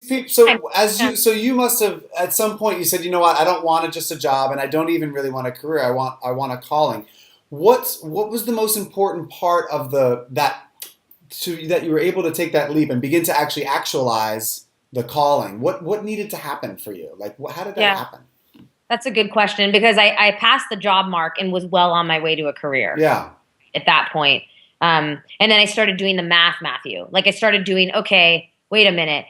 So you must have at some point you said, you know what, I don't want just a job, and I don't even really want a career. I want a calling. What was the most important part of that you were able to take that leap and begin to actually actualize the calling? What needed to happen for you? Like, how did that Yeah, happen? that's a good question because I passed the job mark and was well on my way to a career Yeah, at that point. And then I started doing the math, Matthew. Like I started doing, okay, wait a minute.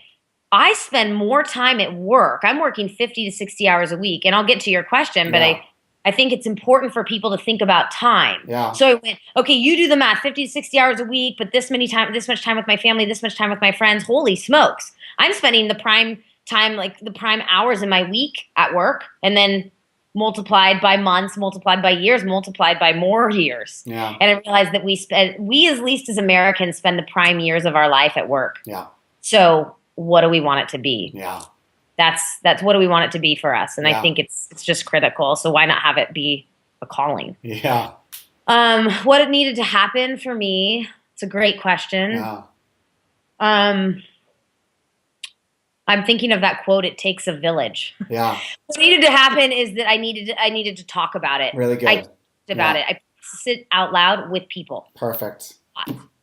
I spend more time at work. I'm working 50 to 60 hours a week. And I'll get to your question, but yeah, I think it's important for people to think about time. yeah, So I went, okay, you do the math, 50 to 60 hours a week, but this much time with my family, this much time with my friends. Holy smokes. I'm spending the prime time, like the prime hours in my week at work, and then multiplied by months, multiplied by years, multiplied by more years. yeah, And I realized that we at least as Americans spend the prime years of our life at work. yeah, So what do we want it to be? yeah, That's what do we want it to be for us? And I yeah, think it's just critical. So why not have it be a calling? yeah, What it needed to happen for me? It's a great question. yeah, Um, I'm thinking of that quote. It takes a village. yeah. What needed to happen is that I needed to talk about it. Really I good. talked about Yeah, it. I sit out loud with people perfect.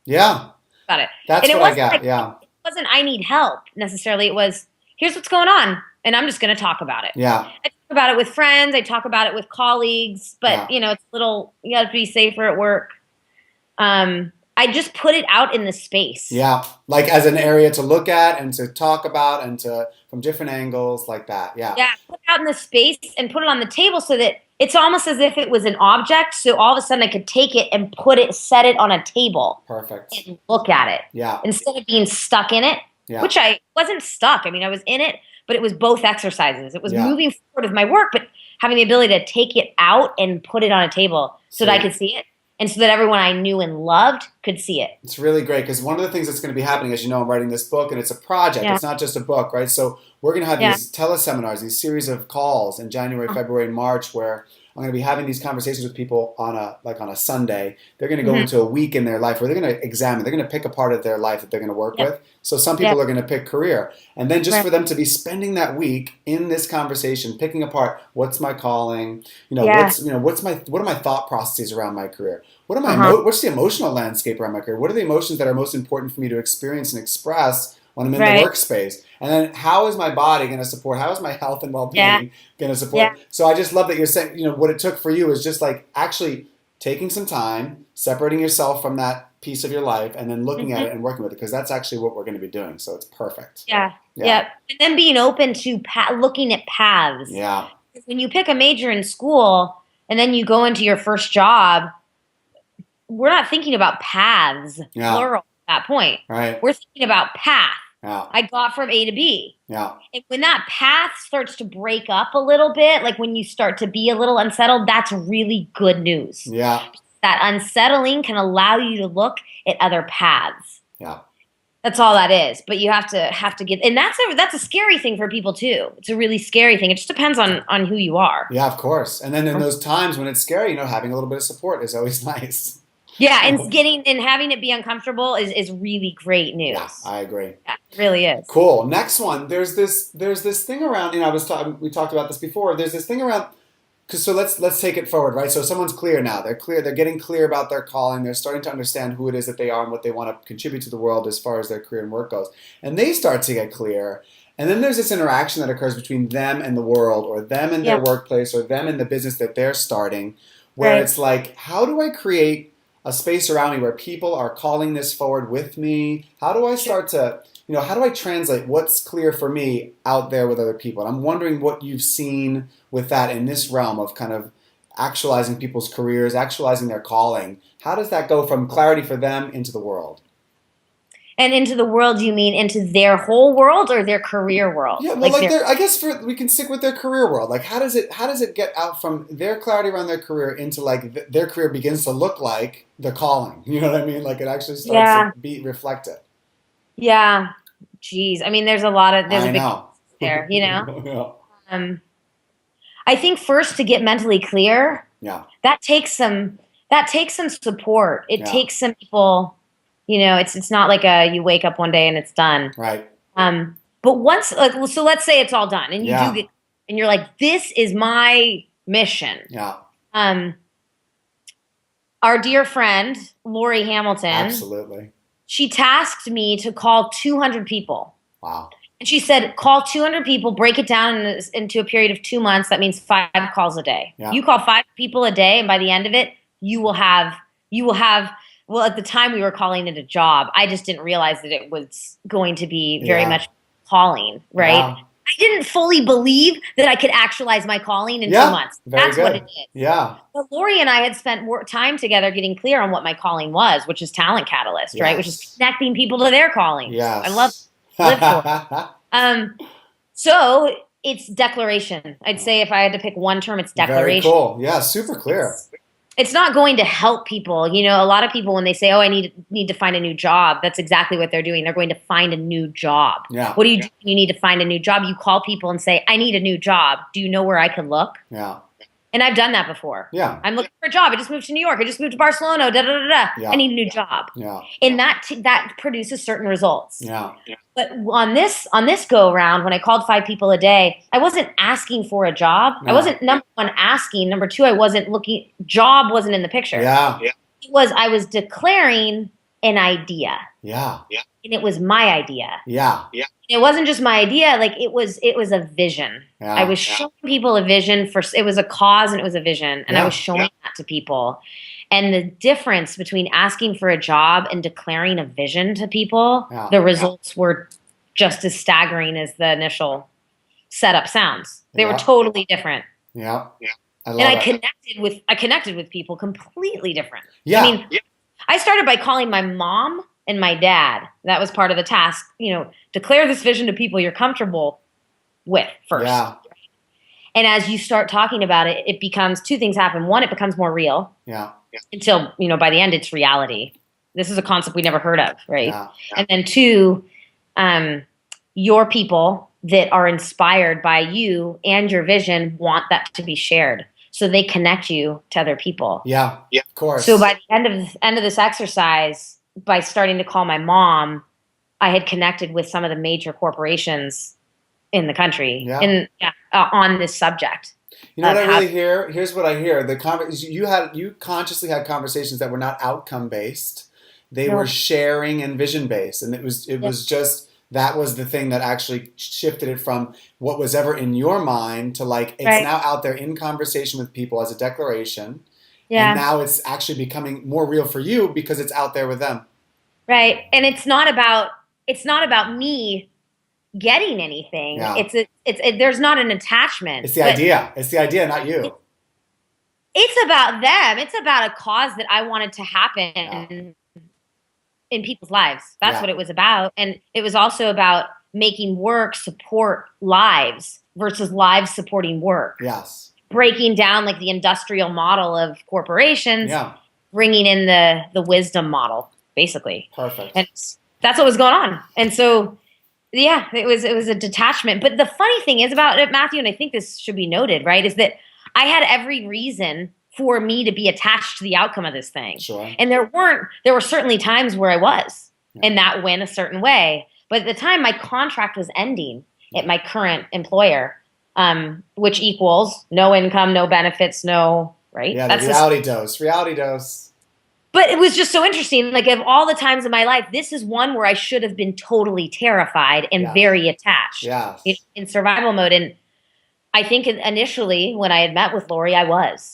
Yeah, about it, and that's it what I wasn't like got. Yeah, it wasn't I need help necessarily. It was here's what's going on, and I'm just going to talk about it. yeah, I talk about it with friends. I talk about it with colleagues, but yeah. it's a little you got to be safer at work. I just put it out in the space. Yeah, like as an area to look at and to talk about and to from different angles like that. Yeah, Yeah, put it out in the space and put it on the table so that it's almost as if it was an object. So all of a sudden I could take it and set it on a table perfect. and look at it Yeah, instead of being stuck in it, yeah, which I wasn't stuck. I mean, I was in it, but it was both exercises. It was yeah. moving forward with my work, but having the ability to take it out and put it on a table so that I See, could see it and so that everyone I knew and loved could see it. it's really great because one of the things that's going to be happening, as you know, I'm writing this book and it's a project. Yeah. It's not just a book, right? So we're going to have Yeah. these teleseminars, these series of calls in January, February, and March where I'm going to be having these conversations with people on a Sunday. They're going to go Mm-hmm. into a week in their life where they're going to examine, they're going to pick a part of their life that they're going to work Yep. with. So some Yep. people are going to pick career. And then just Right. for them to be spending that week in this conversation, picking apart what's my calling, Yeah. what are my thought processes around my career? Uh-huh. What's the emotional landscape around my career? What are the emotions that are most important for me to experience and express when I'm in the Right. workspace? And then how is my body going to support? How is my health and Yeah. well-being going to support? Yeah. So I just love that you're saying, what it took for you is just like actually taking some time, separating yourself from that piece of your life, and then looking at Mhm. it and working with it because that's actually what we're going to be doing. So it's perfect. Yeah. Yeah. Yeah. And then being open to looking at paths. Yeah. When you pick a major in school and then you go into your first job, we're not thinking about paths, Yeah. plural, at that point. Right. We're thinking about path. Yeah. I got from A to B. Yeah. And when that path starts to break up a little bit, like when you start to be a little unsettled, that's really good news. Yeah. That unsettling can allow you to look at other paths. Yeah. That's all that is. But you have to get, and that's a scary thing for people too. It's a really scary thing. It just depends on who you are. Yeah, of course. And then in those times when it's scary, having a little bit of support is always nice. Yeah, and having it be uncomfortable is really great news. Yeah, I agree. Yeah, it really is. Cool. Next one. There's this thing around. We talked about this before. There's this thing around. So let's take it forward, right? So someone's clear now. They're clear. They're getting clear about their calling. They're starting to understand who it is that they are and what they want to contribute to the world as far as their career and work goes. And they start to get clear. And then there's this interaction that occurs between them and the world, or them and their workplace, or them and the business that they're starting, where Right. it's like, how do I create a space around me where people are calling this forward with me? How do I start to, how do I translate what's clear for me out there with other people? And I'm wondering what you've seen with that in this realm of kind of actualizing people's careers, actualizing their calling. How does that go from clarity for them into the world? And into the world, you mean into their whole world or their career world? Yeah, well, Like their, I guess we can stick with their career world. Like, how does it get out from their clarity around their career into like their career begins to look like the calling? You know what I mean? Like it actually starts to be reflected. yeah. Geez, I mean, there's I a big know. there, Yeah. I think first to get mentally clear, Yeah. that takes some support. It Yeah. takes some people, it's not like you wake up one day and it's done. Right. But once, like, well, so let's say it's all done, and you do Yeah. get, and you're like, this is my mission. Yeah. Um, our dear friend Lori Hamilton, Absolutely. she tasked me to call 200 people. Wow. And she said, call 200 people, break it down into a period of 2 months. That means 5 calls a day. Yeah. You call 5 people a day, and by the end of it, you will have, well, at the time we were calling it a job. I just didn't realize that it was going to be very much calling, right? Yeah. I didn't fully believe that I could actualize my calling in 2 months. Very That's what good. it is. Yeah. But Lori and I had spent more time together getting clear on what my calling was, which is talent catalyst, right? Which is connecting people to their calling. Yes. I live for it. So it's declaration. I'd say if I had to pick one term, it's declaration. Very cool. Yeah, super clear. It's not going to help people. You know, a lot of people when they say, "Oh, I need to find a new job," that's exactly what they're doing. They're going to find a new job. Yeah. What do you do when you need to find a new job? You call people and say, "I need a new job. Do you know where I can look?" Yeah. And I've done that before. Yeah. I'm looking for a job. I just moved to New York. I just moved to Barcelona. Da da da da. Yeah. I need a new job. Yeah. And that produces certain results. Yeah. But on this go around, when I called 5 people a day, I wasn't asking for a job. No. I wasn't number one asking. Number two, I wasn't looking. Job wasn't in the picture. Yeah. I was declaring an idea. Yeah. And it was my idea. Yeah. It wasn't just my idea, like it was a vision. Yeah. I was showing people a vision it was a cause and it was a vision. And I Yeah. was showing that to people. And the difference between asking for a job and declaring a vision to people, the results were just as staggering as the initial setup sounds. They were totally different. Yeah. I love And it. I connected with people completely different. Yeah. I mean, I started by calling my mom and my dad. That was part of the task. You know, declare this vision to people you're comfortable with first. Yeah. And as you start talking about it, it becomes two things happen. One, it becomes more real. Yeah. Until, you know, by the end, it's reality. This is a concept we never heard of, right? Yeah. And then two, your people that are inspired by you and your vision want that to be shared. So they connect you to other people. Yeah. Of course. So by the end of this exercise, by starting to call my mom, I had connected with some of the major corporations in the country on this subject. You know what I really hear? Here's what I hear. You consciously had conversations that were not outcome based. They were sharing and vision based, and it was just that was the thing that actually shifted it from what was ever in your mind to like it's now out there in conversation with people as a declaration. Yeah. And now it's actually becoming more real for you because it's out there with them. Right. And it's not about me getting anything. Yeah. There's not an attachment. It's the idea. It's the idea, not you. It's about them. It's about a cause that I wanted to happen in people's lives. That's what it was about. And it was also about making work support lives versus lives supporting work. Yes. Breaking down like the industrial model of corporations, bringing in the wisdom model, basically. Perfect. And that's what was going on. And so, yeah, it was a detachment. But the funny thing is about it, Matthew, and I think this should be noted, right, is that I had every reason for me to be attached to the outcome of this thing. Sure. And there were certainly times where I was, and that went a certain way. But at the time, my contract was ending at my current employer, which equals no income, no benefits, no, right? Yeah, the reality dose. But it was just so interesting. Like, of all the times in my life, this is one where I should have been totally terrified and very attached in survival mode. And I think initially when I had met with Lori, I was.